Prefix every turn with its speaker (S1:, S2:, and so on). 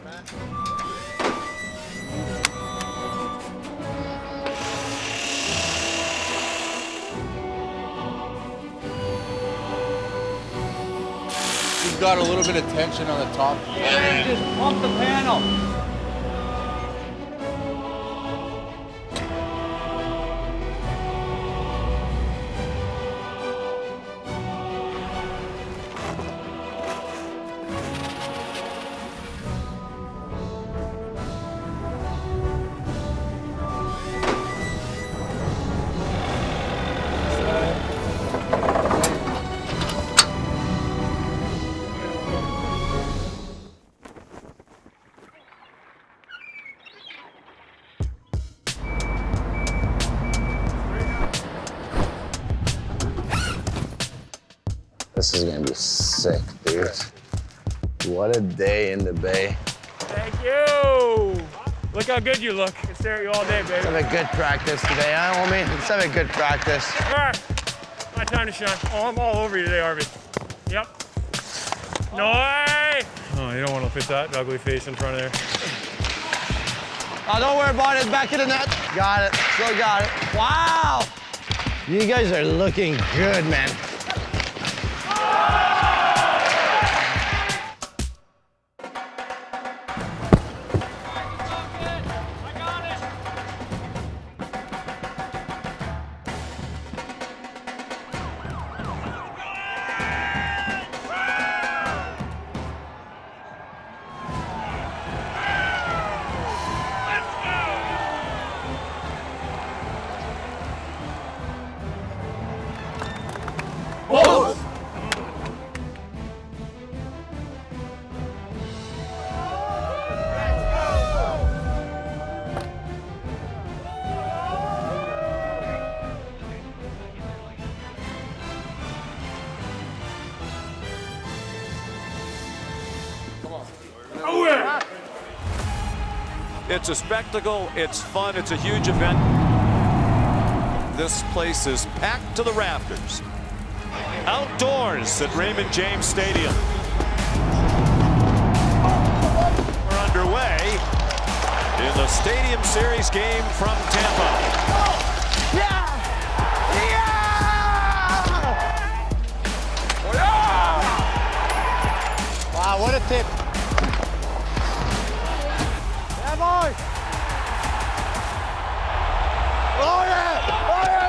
S1: He's got a little bit of tension on the top.
S2: Yeah, just pump the panel.
S3: This is gonna be sick, dude. What a day in the bay.
S4: Thank you. Look how good you look. I can stare at you all day, baby.
S3: Let's have a good practice today, huh, homie? Let's have a good practice.
S4: All right, my time to shine. Oh, I'm all over you today, Harvey. Yep. No way! Oh, you don't want to put that ugly face in front of there.
S3: Oh, don't worry about it. Back in the net. Got it. Still got it. Wow! You guys are looking good, man.
S5: It's a spectacle, it's fun, it's a huge event. This place is packed to the rafters. Outdoors at Raymond James Stadium. We're underway in the Stadium Series game from Tampa.
S3: Yeah! Wow, what a tip. Yeah, boy! Oh, yeah! Oh, yeah!